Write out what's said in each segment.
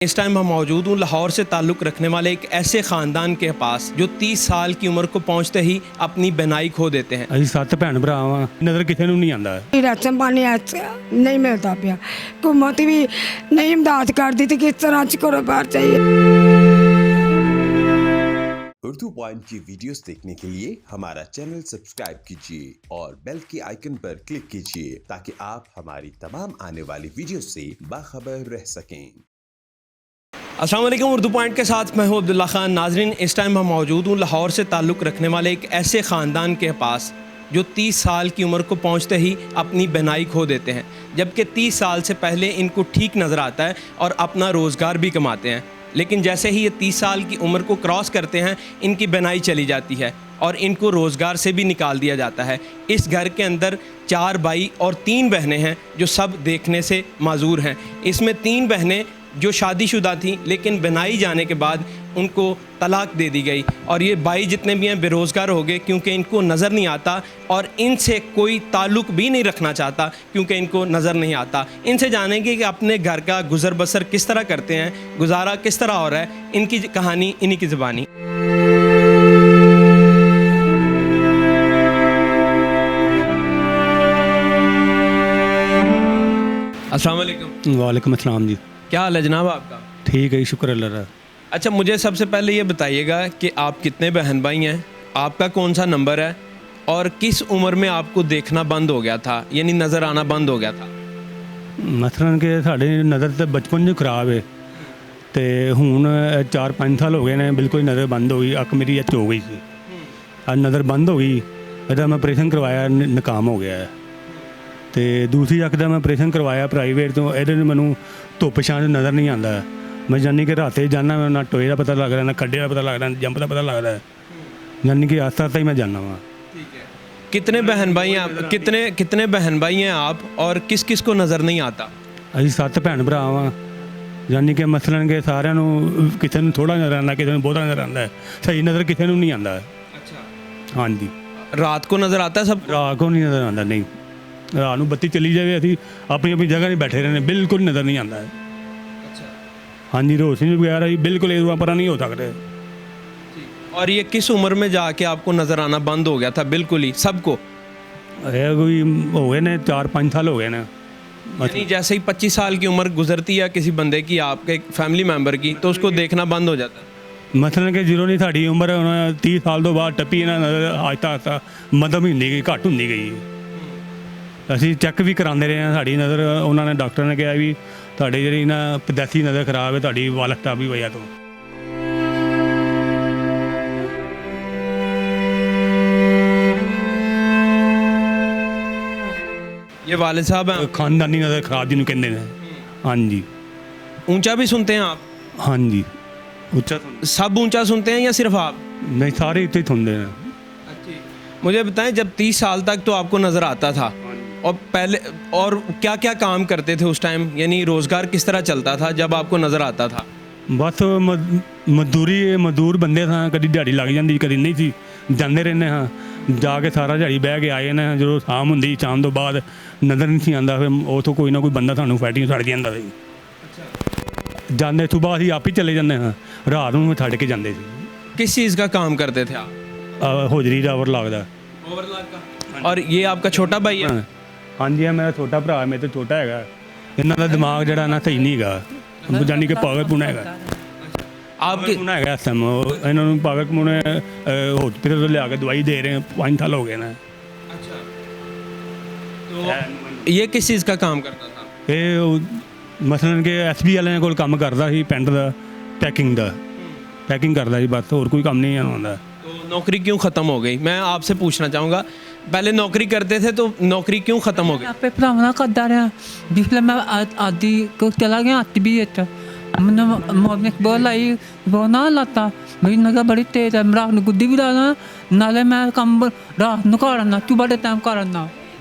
इस टाइम हम मौजूद हूँ लाहौर से ताल्लुक़ रखने वाले एक ऐसे ख़ानदान के पास जो 30 साल की उम्र को पहुँचते ही अपनी बनाई खो देते हैं। ਅਸੀਂ 7 ਭੈਣ ਭਰਾ ਵਾਂ ਨਜ਼ਰ ਕਿਸੇ ਨੂੰ ਨਹੀਂ ਆਂਦਾ। ਰਾਸ਼ਨ ਪਾਣੀ ऐसा नहीं मिलता पिया, हुकूमत भी नहीं इमदाद करती थी, किस तरह से कारोबार चाहिए। उर्दू पॉइंट की वीडियोस देखने के लिए हमारा चैनल सब्सक्राइब कीजिए और बेल के आइकन पर क्लिक कीजिए ताकि आप हमारी तमाम आने वाली वीडियो से बाखबर रह सकें। अस्सलाम वालेकुम, उर्दू पॉइंट के साथ मैं हूँ अब्दुल्ला खान। नाजरीन, इस टाइम हम मौजूद हूँ लाहौर से ताल्लुक़ रखने वाले एक ऐसे ख़ानदान के पास जो 30 साल की उम्र को पहुँचते ही अपनी बनाई खो देते हैं, जबकि 30 साल से पहले इनको ठीक नज़र आता है और अपना रोज़गार भी कमाते हैं। लेकिन जैसे ही ये 30 साल की उम्र को क्रॉस करते हैं, इनकी बनाई चली जाती है और इनको रोज़गार से भी निकाल दिया जाता है। इस घर के अंदर 4 भाई और 3 बहनें हैं जो सब देखने से माजूर हैं। इसमें 3 बहनें जो शादीशुदा थीं, लेकिन बनाई जाने के बाद उनको तलाक दे दी गई और ये भाई जितने भी हैं बेरोज़गार हो गए क्योंकि इनको नज़र नहीं आता और इनसे कोई ताल्लुक़ भी नहीं रखना चाहता क्योंकि इनको नज़र नहीं आता। इनसे जानेंगे कि अपने घर का गुज़र बसर किस तरह करते हैं, गुजारा किस तरह हो रहा है। इनकी कहानी इन्हीं की ज़बानी। अस्सलाम वालेकुम। वालेकुम अस्सलाम जी। क्या हाल है जनाब आपका? ठीक है, शुक्र अल्लाह का। अच्छा, मुझे सबसे पहले ये बताइएगा कि आप कितने बहन भाई हैं, आपका कौन सा नंबर है और किस उम्र में आपको देखना बंद हो गया था, यानी नज़र आना बंद हो गया था? ਮਸਲਨ ਕਿ ਸਾਡੇ ਨਜ਼ਰ ਤਾਂ ਬਚਪਨ 'ਚ ਖਰਾਬ ਹੈ ਤੇ ਹੁਣ 4-5 ਸਾਲ ਹੋ ਗਏ ਨੇ ਬਿਲਕੁਲ ਨਜ਼ਰ ਬੰਦ ਹੋ ਗਈ। ਅੱਖ ਮੇਰੀ ਅੱਚ ਹੋ ਗਈ ਸੀ, ਅੱਜ ਨਜ਼ਰ ਬੰਦ ਹੋ ਗਈ। ਇਹਦਾ ਮੈਂ ਆਪਰੇਸ਼ਨ ਕਰਵਾਇਆ, ਨਾਕਾਮ ਹੋ ਗਿਆ ਹੈ। ਤੇ ਦੂਸਰੀ ਅੱਖ ਦਾ ਮੈਂ ਆਪਰੇਸ਼ਨ ਕਰਵਾਇਆ ਪ੍ਰਾਈਵੇਟ ਤੋਂ। ਇਹਦੇ ਨੂੰ ਮੈਨੂੰ ਧੁੱਪ ਛਾਂ 'ਚ ਨਜ਼ਰ ਨਹੀਂ ਆਉਂਦਾ। ਮੈਂ ਜਾਨੀ ਕਿ ਰਾਤੇ ਜਾਂਦਾ, ਮੈਂ ਨਾ ਟੋਏ ਦਾ ਪਤਾ ਲੱਗਦਾ, ਨਾ ਖੱਡੇ ਦਾ ਪਤਾ ਲੱਗਦਾ, ਨਾ ਜੰਪ ਦਾ ਪਤਾ ਲੱਗਦਾ। ਜਾਨੀ ਕਿ ਆਸਤਾ ਆਸਤਾ ਹੀ ਮੈਂ ਜਾਂਦਾ ਵਾਂ। कितने बहन भाई हैं आप? कितने बहन भाई हैं आप और किस किस को नज़र नहीं आता? ਅਸੀਂ 7 ਭੈਣ ਭਰਾ ਵਾਂ। ਜਾਨੀ ਕਿ ਮਸਲਨ ਕਿ ਸਾਰਿਆਂ ਨੂੰ ਕਿਸੇ ਨੂੰ ਥੋੜ੍ਹਾ ਨਜ਼ਰ ਆਉਂਦਾ, ਕਿਸੇ ਨੂੰ ਬਹੁਤਾ ਨਜ਼ਰ ਆਉਂਦਾ। ਸਹੀ ਨਜ਼ਰ ਕਿਸੇ ਨੂੰ ਨਹੀਂ ਆਉਂਦਾ। अच्छा, ਹਾਂਜੀ, रात को नज़र आता है सब? ਰਾਤ ਨੂੰ ਨਹੀਂ ਨਜ਼ਰ ਆਉਂਦਾ। ਨਹੀਂ, ਰਾਤ ਨੂੰ ਬੱਤੀ ਚਲੀ ਜਾਵੇ ਅਸੀਂ ਆਪਣੀ ਆਪਣੀ ਜਗ੍ਹਾ 'ਤੇ ਬੈਠੇ ਰਹਿੰਦੇ, ਬਿਲਕੁਲ ਨਜ਼ਰ ਨਹੀਂ ਆਉਂਦਾ। अच्छा, ਹਾਂਜੀ, ਰੋਸ਼ਨੀ ਵਗੈਰਾ ਹੀ ਬਿਲਕੁਲ ਇਹ ਪਰਾਂ ਨਹੀਂ ਹੋ ਸਕਦੇ। और ये किस उम्र में जाके आपको नज़र आना बंद हो गया था बिल्कुल ही सबको? ਇਹ ਕੋਈ ਹੋ ਗਏ ਨੇ 4-5 साल हो गए ने। यानी जैसे ही 25 साल की उम्र गुजरती है किसी बंदे की, आपके फैमिली मेम्बर की, तो उसको देखना बंद हो जाता है। ਮਸਲਨ ਕਿ ਜਦੋਂ ਨਹੀਂ ਸਾਡੀ ਉਮਰ ਹੁਣ 30 ਸਾਲ ਤੋਂ ਬਾਅਦ ਟੱਪੀ ਨਾ, ਨਜ਼ਰ ਆਹਿਸਤਾ ਆਹਿਸਤਾ ਮੱਧਮ ਹੀ ਹੁੰਦੀ ਗਈ, ਘੱਟ ਹੁੰਦੀ ਗਈ। ਅਸੀਂ ਚੈੱਕ ਵੀ ਕਰਾਉਂਦੇ ਰਹੇ ਹਾਂ ਸਾਡੀ ਨਜ਼ਰ। ਉਹਨਾਂ ਨੇ, ਡਾਕਟਰ ਨੇ ਕਿਹਾ ਵੀ ਤੁਹਾਡੀ ਜਿਹੜੀ ਨਾ ਪਦੈਸੀ ਨਜ਼ਰ ਖਰਾਬ ਹੈ, ਤੁਹਾਡੀ ਵਾਲਸ ਖਰਾਬ ਦੀ ਵਜ੍ਹਾ ਤੋਂ। ये वालिद साहब हैं? ਖਾਨਦਾਨੀ ਨਜ਼ਰ ਖਰਾਬ ਜਿਹਨੂੰ ਕਹਿੰਦੇ ਨੇ। ਹਾਂਜੀ ऊंचा भी सुनते हैं आप? ਹਾਂਜੀ, ਉੱਚਾ सब ऊंचा सुनते हैं या सिर्फ आप? ਨਹੀਂ, ਸਾਰੇ ਇੱਥੇ ਹੀ ਸੁਣਦੇ ਨੇ। मुझे बताएं, जब 30 साल तक तो आपको नज़र आता था और पहले और क्या क्या काम करते थे उस टाइम, यानी रोज़गार किस तरह चलता था जब आपको नज़र आता था? ਬਸ ਮਜ਼ਦੂਰ ਬੰਦੇ ਸਾਂ। ਕਦੀ ਦਿਹਾੜੀ ਲੱਗ ਜਾਂਦੀ, ਕਦੀ ਨਹੀਂ ਸੀ। ਜਾਂਦੇ ਰਹਿੰਦੇ ਹਾਂ, ਜਾ ਕੇ ਸਾਰਾ ਦਿਹਾੜੀ ਬਹਿ ਕੇ ਆਏ ਨੇ। ਜਦੋਂ ਸ਼ਾਮ ਹੁੰਦੀ, ਸ਼ਾਮ ਤੋਂ ਬਾਅਦ ਨਜ਼ਰ ਨਹੀਂ ਸੀ ਆਉਂਦਾ। ਫਿਰ ਉੱਥੋਂ ਕੋਈ ਨਾ ਕੋਈ ਬੰਦਾ ਸਾਨੂੰ ਫੈਟਿੰਗ ਛੱਡ ਜਾਂਦਾ ਸੀ। ਜਾਂਦੇ ਸੁਬਾਹ ਅਸੀਂ ਆਪ ਹੀ ਚਲੇ ਜਾਂਦੇ ਹਾਂ, ਰਾਤ ਨੂੰ ਛੱਡ ਕੇ ਜਾਂਦੇ ਸੀ। किस चीज़ का काम करते थे आप? ਹੋਜਰੀ ਦਾ ਓਵਰਲਾਕ ਦਾ। ओवरलॉक का। और ये आपका छोटा भाई है? ਹਾਂਜੀ, ਇਹ ਮੇਰਾ ਛੋਟਾ ਭਰਾ, ਮੇਰੇ ਤੋਂ ਛੋਟਾ ਹੈਗਾ। ਇਹਨਾਂ ਦਾ ਦਿਮਾਗ ਜਿਹੜਾ ਨਾ ਸਹੀ ਨਹੀਂ ਹੈਗਾ, ਜਾਨੀ ਕਿ ਪਾਗਲਪੁਣਾ ਹੈਗਾ। आपके ਪਾਗਲਪੁਣਾ ਹੈਗਾ ਇਸ ਟਾਈਮ। ਇਹਨਾਂ ਨੂੰ ਪਾਗਲਪੁਣੇ ਹਸਪੀਟਲ ਤੋਂ ਲਿਆ ਕੇ ਦਵਾਈ ਦੇ ਰਹੇ 5 ਸਾਲ ਹੋ ਗਏ ਨੇ। अच्छा, तो ये किस चीज़ का काम करता था? ਇਹ ਮਸਲਨ ਕਿ SB ਵਾਲਿਆਂ ਕੋਲ ਕੰਮ ਕਰਦਾ ਸੀ, ਪਿੰਡ ਦਾ ਪੈਕਿੰਗ ਦਾ। ਪੈਕਿੰਗ ਕਰਦਾ ਸੀ ਬਸ, ਹੋਰ ਕੋਈ ਕੰਮ ਨਹੀਂ ਆਉਂਦਾ। तो नौकरी क्यों ख़त्म हो गई? मैं आपसे पूछना चाहूँगा, पहले नौकरी करते थे तो नौकरी क्यों ख़त्म हो गई? ਆਪੇ ਭਰਾਵਾਂ ਕਰਦਾ ਰਿਹਾ। ਜਿਸਲੇ ਮੈਂ ਆਦੀ ਕੋ ਚਲਾ ਗਿਆ ਅੱਤ ਵੀ ਇੱਥੇ ਮੈਨੂੰ ਮੋਨੇ ਬੋਲਾਈ ਬੋਨਾ ਲਾਤਾ ਮੇਰੀ ਨਗਾ ਬੜੀ ਤੇਜ਼ ਹੈ। ਰਾਤ ਨੂੰ ਗੁੱਡੀ ਵੀ ਲਾਣਾ, ਨਾਲੇ ਮੈਂ ਕੰਮ ਰਾਤ ਨੂੰ ਕਰਨਾ, ਤੂੰ ਬੜੇ ਟਾਈਮ ਕਰਨਾ।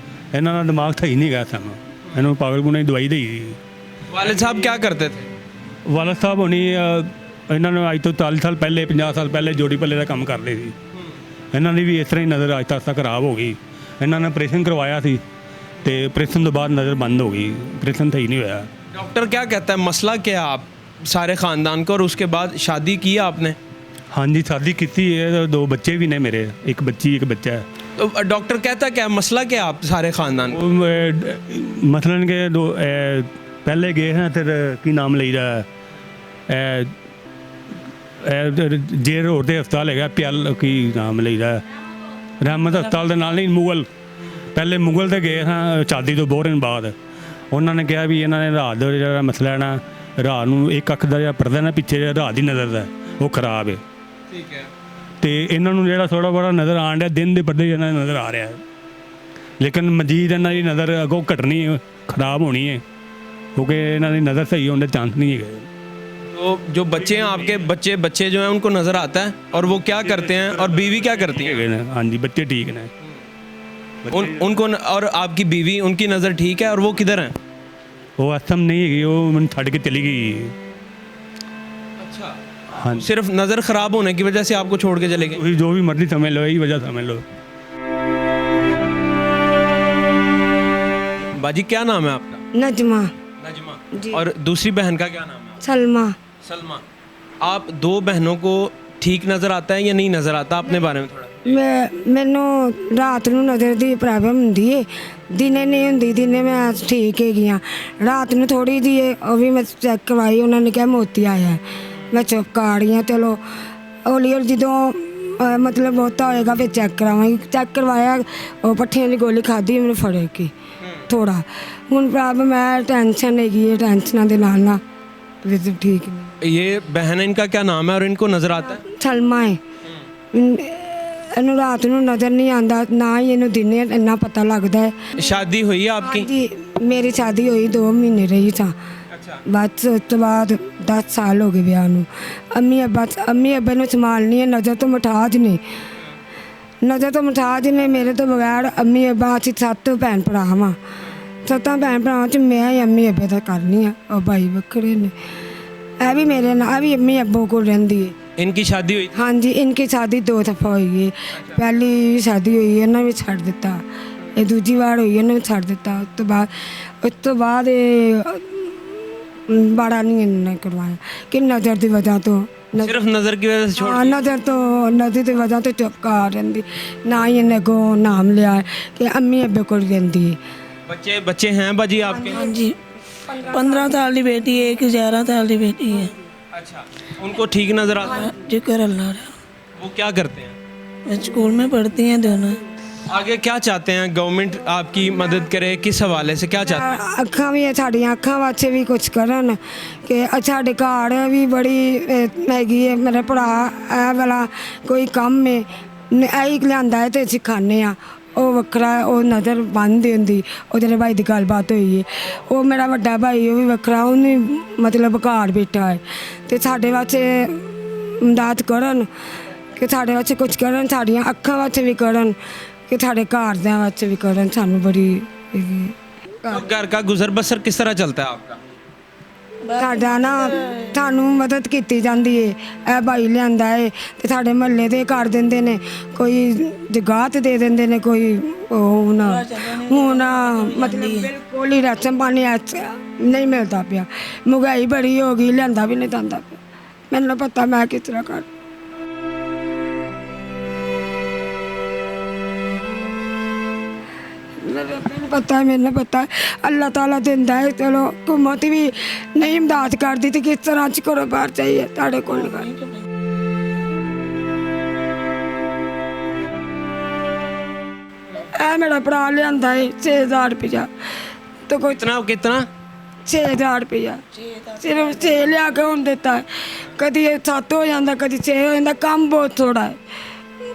ਇਹਨਾਂ ਦਾ ਦਿਮਾਗ ਸਹੀ ਨਹੀਂ ਹੈਗਾ ਸਾਨੂੰ। ਇਹਨਾਂ ਨੂੰ ਪਾਗਲਪੁਣੇ ਦੀ ਦਵਾਈ ਦੇਈ। वालिद साहब क्या करते थे? ਵਾਲਦ ਸਾਹਿਬ ਹੋਣੀ ਇਹਨਾਂ ਨੂੰ ਅੱਜ ਤੋਂ 40 ਸਾਲ ਪਹਿਲੇ, 50 ਸਾਲ ਪਹਿਲੇ ਜੋੜੀ ਪੱਲੇ ਦਾ ਕੰਮ ਕਰਦੇ ਸੀ। ਇਹਨਾਂ ਦੀ ਵੀ ਇਸ ਤਰ੍ਹਾਂ ਹੀ ਨਜ਼ਰ ਆਹਿਸਤਾ ਆਹਿਸਤਾ ਖਰਾਬ ਹੋ ਗਈ। ਇਹਨਾਂ ਨੇ ਆਪਰੇਸ਼ਨ ਕਰਵਾਇਆ ਸੀ ਤੇ ਆਪਰੇਸ਼ਨ ਤੋਂ ਬਾਅਦ ਨਜ਼ਰ ਬੰਦ ਹੋ ਗਈ। ਆਪਰੇਸ਼ਨ ਸਹੀ ਨਹੀਂ ਹੋਇਆ। डॉक्टर क्या कहता है, मसला क्या है? आप सारे ख़ानदान को, और उसके बाद शादी की आपने? हाँ जी, शादी की है, 2 बच्चे भी ने मेरे, एक बच्ची एक बच्चा है। तो डॉक्टर कहता क्या, मसला क्या आप सारे ख़ानदान को? मसलन के पहले गए हैं फिर की नाम ਲਈ ਦਾ ਜੇ ਰੋਡ ਤੇ ਹਸਪਤਾਲ ਹੈਗਾ ਪਿਆਲ ਕੀ ਨਾਮ ਲਈਦਾ ਰਹਿਮਤ ਹਸਪਤਾਲ ਦੇ ਨਾਲ ਨਹੀਂ ਮੁਗਲ, ਪਹਿਲੇ ਮੁਗਲ ਤੇ ਗਏ ਹਾਂ ਸ਼ਾਦੀ ਤੋਂ ਬਹੁਤ ਦਿਨ ਬਾਅਦ। ਉਹਨਾਂ ਨੇ ਕਿਹਾ ਵੀ ਇਹਨਾਂ ਨੇ ਰਾਤ ਦਾ ਜਿਹੜਾ ਮਸਲਾ ਹੈ ਨਾ, ਰਾਤ ਨੂੰ ਇੱਕ ਅੱਖ ਦਾ ਜਿਹੜਾ ਪਰਦਾ ਨਾ ਪਿੱਛੇ ਜਿਹੜਾ ਰਾਤ ਦੀ ਨਜ਼ਰ ਦਾ ਉਹ ਖਰਾਬ ਹੈ। ठीक है। ਤੇ ਇਹਨਾਂ ਨੂੰ ਜਿਹੜਾ ਥੋੜਾ ਬੜਾ ਨਜ਼ਰ ਆਣ ਰਿਹਾ ਦਿਨ ਦੇ ਪਰਦੇ ਇਹਨਾਂ ਨੂੰ ਨਜ਼ਰ ਆ ਰਿਹਾ ਹੈ, ਲੇਕਿਨ ਮਜੀਦ ਇਹਨਾਂ ਦੀ ਨਜ਼ਰ ਅੱਗੋਂ ਘਟਣੀ ਹੈ, ਖਰਾਬ ਹੋਣੀ ਹੈ, क्योंकि ਇਹਨਾਂ ਦੀ ਨਜ਼ਰ ਸਹੀ ਹੋਣ ਦੇ ਚਾਂਸ नहीं है। तो जो बच्चे हैं आपके, बच्चे जो हैं उनको नज़र आता है, और वो क्या करते हैं, और बीवी क्या करती है? हाँ जी, बच्चे ठीक ने। उनको और आपकी बीवी, उनकी नज़र ठीक है, और वो किधर हैं? वो असम नहीं है, वो मैंने छड़ के चली गई। अच्छा, हाँ, सिर्फ नज़र ख़राब होने की वजह से आपको छोड़ के चले गए? वही जो भी मर्जी समझ लो, यही वजह समझ लो। बाजी क्या नाम है आपका? नजमा नजमा। जी। और दूसरी बहन का क्या नाम है? सलमा। सलमा। आप 2 बहनों को ठीक नज़र आता है या नहीं नज़र आता? अपने बारे में थोड़ा। ਮੈਨੂੰ ਰਾਤ ਨੂੰ ਨਜ਼ਰ ਦੀ ਪ੍ਰੋਬਲਮ ਹੁੰਦੀ ਏ, ਦਿਨੇ ਨਹੀਂ ਹੁੰਦੀ। ਦਿਨੇ ਮੈਂ ਠੀਕ ਹੈਗੀ ਹਾਂ, ਰਾਤ ਨੂੰ ਥੋੜੀ ਜਿਹੀ ਏ, ਉਹ ਵੀ ਮੈਂ ਚੈੱਕ ਕਰਵਾਈ, ਉਹਨਾਂ ਨੇ ਕਿਹਾ ਮੋਤੀ ਆਇਆ। ਮੈਂ ਚੁੱਪ ਕਰ ਰਹੀ ਹਾਂ, ਚਲੋ ਹੌਲੀ ਹੌਲੀ ਜਦੋਂ ਮਤਲਬ ਬਹੁਤਾ ਹੋਏਗਾ ਫਿਰ ਚੈੱਕ ਕਰਾਵਾਂਗੀ। ਚੈੱਕ ਕਰਵਾਇਆ, ਉਹ ਪੱਠਿਆਂ ਦੀ ਗੋਲੀ ਖਾਧੀ, ਮੈਨੂੰ ਫੜੇਗੀ ਥੋੜਾ। ਹੁਣ ਪ੍ਰੋਬਲਮ ਮੈਂ ਟੈਨਸ਼ਨ ਹੈਗੀ ਹੈ, ਟੈਨਸ਼ਨਾਂ ਦੇ ਨਾਲ ਨਾ ਫਿਰ ਠੀਕ ਨਹੀਂ। ये बहन है, इनका क्या नाम है और इनको नज़र आता है? ਸਲਮਾ ਹੈ। ਇਹਨੂੰ ਰਾਤ ਨੂੰ ਨਜ਼ਰ ਨਹੀਂ ਆਉਂਦਾ, ਨਾ ਹੀ ਇਹਨੂੰ ਦਿਨੇ ਇੰਨਾ ਪਤਾ ਲੱਗਦਾ ਹੈ। शादी हुई है आपकी? ਹਾਂਜੀ, ਮੇਰੀ ਸ਼ਾਦੀ ਹੋਈ 2 ਮਹੀਨੇ ਰਹੀ ਸਾਂ, ਬਸ ਉਸ ਤੋਂ ਬਾਅਦ 10 ਸਾਲ ਹੋ ਗਏ ਵਿਆਹ ਨੂੰ। ਅੰਮੀ ਅੱਬਾ ਨੂੰ ਸੰਭਾਲਣੀ ਹੈ, ਨਜ਼ਰ ਤੋਂ ਮੁਹਤਾਜ ਨੇ, ਨਜ਼ਰ ਤੋਂ ਮੁਹਤਾਜ ਨੇ। ਮੇਰੇ ਤੋਂ ਬਗੈਰ ਅੰਮੀ ਅੱਬਾ, ਅਸੀਂ 7 ਭੈਣ ਭਰਾ ਵਾਂ, 7 ਭੈਣ ਭਰਾਵਾਂ 'ਚ ਮੈਂ ਹੀ ਅੰਮੀ ਅੱਬੇ ਦਾ ਕਰਨੀ ਆ, ਉਹ ਭਾਈ ਵੱਖਰੇ ਨੇ। ਇਹ ਵੀ ਮੇਰੇ ਨਾਲ ਵੀ ਅੰਮੀ ਅੱਬੋ ਕੋਲ ਰਹਿੰਦੀ ਹੈ। इनकी शादी हुई थी? हाँ जी, इनकी शादी 2 दफ़ा हुई है। पहली शादी हुई है, इन्होंने भी छड़ दिता, ये दूजी बार हुई है, इन्होंने छड़ दिता। उस तो बाद बड़ा नहीं इन्होंने करवाया कि नज़र की वजह तो, सिर्फ नज़र की वजह से छोड़? हाँ, नज़र की वजह तो चुप कर रही, ना ही इन्हें को नाम लिया कि अम्मी अब्बे को रही है। बच्चे हैं बाजी आपके? हाँ जी, 15 साल की बेटी है, एक 11 साल की बेटी है। अच्छा, उनको ठीक नज़र आता है? जिक्र अल्लाह रा। वो क्या करते हैं? वे स्कूल में पढ़ती हैं दोनों। आगे क्या चाहते हैं? गवर्नमेंट आपकी मदद करे, किस हवाले से क्या चाहते हैं? ਅੱਖਾਂ ਵੀ ਸਾਡੀਆਂ ਅੱਖਾਂ ਵਾਸਤੇ ਵੀ ਕੁਝ ਕਰਨ ਕਿ ਸਾਡੇ ਘਰ ਵੀ ਬੜੀ ਹੈਗੀ ਹੈ। ਮੇਰੇ ਭਰਾ ਇਹ ਵਾਲਾ ਕੋਈ ਕੰਮ ਹੈ ਇਹੀ ਲਿਆਂਦਾ ਹੈ ਤੇ ਸਿਖਾਉਂਦੇ ਆ, ਉਹ ਵੱਖਰਾ, ਉਹ ਨਜ਼ਰ ਬੰਦ ਹੁੰਦੀ। ਉਹ ਜਿਹੜੇ ਭਾਈ ਦੀ ਗੱਲਬਾਤ ਹੋਈ ਹੈ, ਉਹ ਮੇਰਾ ਵੱਡਾ ਭਾਈ, ਉਹ ਵੀ ਵੱਖਰਾ, ਉਹਨੇ ਮਤਲਬ ਘਰ ਬੈਠਾ ਹੈ। ਤੇ ਸਾਡੇ ਵਾਸਤੇ ਮਦਦ ਕਰਨ, ਕਿ ਸਾਡੇ ਵਾਸਤੇ ਕੁਝ ਕਰਨ, ਸਾਡੀਆਂ ਅੱਖਾਂ ਵਾਸਤੇ ਵੀ ਕਰਨ, ਕਿ ਸਾਡੇ ਘਰ ਦੇ ਵਾਸਤੇ ਵੀ ਕਰਨ। ਸਾਨੂੰ ਬੜੀ तो घर का गुजर बसर किस तरह चलता है आपका? ਸਾਡਾ ਨਾ ਸਾਨੂੰ ਮਦਦ ਕੀਤੀ ਜਾਂਦੀ ਏ। ਇਹ ਭਾਈ ਲਿਆਂਦਾ ਏ ਤੇ ਸਾਡੇ ਮਹੱਲੇ ਦੇ ਕਰ ਦਿੰਦੇ ਨੇ, ਕੋਈ ਜਗ੍ਹਾ ਤੇ ਦੇ ਦਿੰਦੇ ਨੇ, ਕੋਈ ਹੁਣ ਮਤਲਬ ਬਿਲਕੁਲ ਹੀ ਰਾਸ਼ਨ ਪਾਣੀ ਨਹੀਂ ਮਿਲਦਾ ਪਿਆ। ਮਹਿੰਗਾਈ ਬੜੀ ਹੋ ਗਈ, ਲਿਆਂਦਾ ਵੀ ਨਹੀਂ ਜਾਂਦਾ ਪਿਆ। ਮੈਨੂੰ ਪਤਾ ਮੈਂ ਕਿਸ ਤਰ੍ਹਾਂ ਕਰ। ਮੈਨੂੰ ਪਤਾ ਅੱਲਾਹ ਤਾਲਾ ਦਿੰਦਾ ਹੈ। ਚਲੋ ਹੁਕੂਮਤ ਵੀ ਨਹੀਂ ਇਮਦਾਦ ਕਰਦੀ ਤੇ ਕਿਸ ਤਰ੍ਹਾਂ ਚ ਕਰੋ ਬਾਹਰ ਚਾਹੀਏ ਤੁਹਾਡੇ ਕੋਲ ਇਹ ਮੇਰਾ ਭਰਾ ਲਿਆਂਦਾ ਹੈ 6000 ਰੁਪਇਆ ਤੇ ਕੋਈ कितना 6000 ਰੁਪਇਆ ਸਿਰਫ 6 ਲਿਆ ਕੇ ਹੁਣ ਦਿੱਤਾ ਹੈ। ਕਦੀ 7 ਹੋ ਜਾਂਦਾ, ਕਦੀ 6 ਹੋ ਜਾਂਦਾ। ਕੰਮ ਬਹੁਤ ਥੋੜਾ ਹੈ,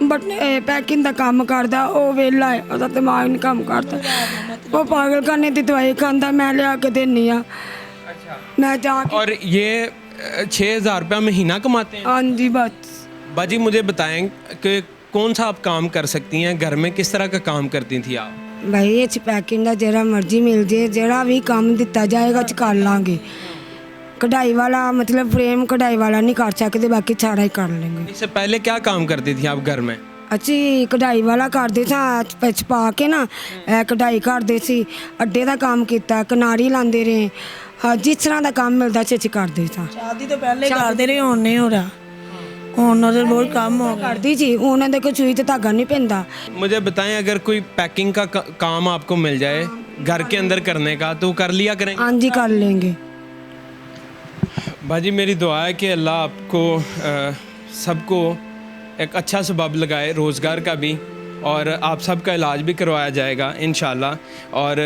ਬਟ ਪੈਕਿੰਗ ਦਾ ਕੰਮ ਕਰਦਾ, ਉਹ ਵਿਹਲਾ ਹੈ, ਉਹਦਾ ਦਿਮਾਗ ਨਹੀਂ ਕੰਮ ਕਰਦਾ। ਉਹ ਪਾਗਲਖਾਨੇ ਦੀ ਦਵਾਈ ਖਾਂਦਾ, ਮੈਂ ਲਿਆ ਕੇ ਦਿੰਦੀ ਹਾਂ। ਮੈਂ ਜਾ ਕੇ और ये 6000 रुपया महीना कमाते हैं? हाँ जी बस। बाजी मुझे बताएं कि कौन सा आप काम कर सकती हैं घर में, किस तरह का काम करती थी आप? भाई ये पैकिंग का ਜਿਹੜਾ ਮਰਜ਼ੀ ਮਿਲ ਜੇ, ਜਿਹੜਾ ਵੀ ਕੰਮ ਦਿੱਤਾ ਜਾਏਗਾ ਚ ਕਰ ਲਾਂਗੇ। कढ़ाई वाला मतलब फ्रेम कढ़ाई वाला नहीं कर सकते, बाकी सारा ही कर लेंगे। इससे पहले क्या काम करती थी आप घर में? ਅਸੀਂ ਕਢਾਈ ਵਾਲਾ ਕਰਦੇ ਸਾਂ, ਵਿੱਚ ਪਾ ਕੇ ਨਾ ਕਢਾਈ ਕਰਦੇ ਸੀ। ਅੱਡੇ ਦਾ ਕੰਮ ਕੀਤਾ, ਕਿਨਾਰੀ ਲਾਉਂਦੇ ਰਹੇ, ਹਾਂ ਜਿਸ ਤਰ੍ਹਾਂ ਦਾ ਕੰਮ ਮਿਲਦਾ ਸੀ ਅਸੀਂ ਕਰਦੇ ਸਾਂ। ਸ਼ਾਦੀ ਤੋਂ ਪਹਿਲੇ ਕਰਦੇ ਰਹੇ, ਹੁਣ ਨਹੀਂ ਹੋ ਰਿਹਾ, ਹੁਣ ਉਹਦੇ ਬਹੁਤ ਕੰਮ ਹੋ ਗਿਆ। ਕਰਦੀ ਸੀ, ਉਹਨਾਂ ਦੇ ਕੋਈ ਸੂਈ ਤੇ ਧਾਗਾ नहीं ਪੈਂਦਾ। मुझे बताएं, अगर कोई पैकिंग का काम आपको मिल जाए घर के अंदर करने का तो कर लिया करें? हाँ जी कर लेंगे। बाजी मेरी दुआ है कि अल्लाह आपको सबको एक अच्छा सबब लगाए रोज़गार का भी, और आप सबका इलाज भी करवाया जाएगा इंशाल्लाह। और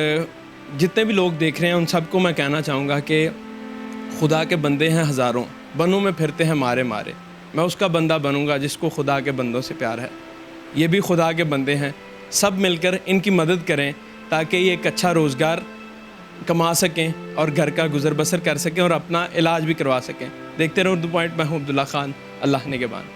जितने भी लोग देख रहे हैं उन सबको मैं कहना चाहूँगा कि खुदा के बंदे हैं हज़ारों, बनों में फिरते हैं मारे मारे। मैं उसका बंदा बनूंगा जिसको खुदा के बंदों से प्यार है। ये भी खुदा के बंदे हैं, सब मिलकर इनकी मदद करें ताकि ये एक अच्छा रोज़गार कमा सकें और घर का गुजर बसर कर सकें और अपना इलाज भी करवा सकें। देखते रहो उर्दू पॉइंट। मैं हूं अब्दुल्ला खान, अल्लाह निगहबान।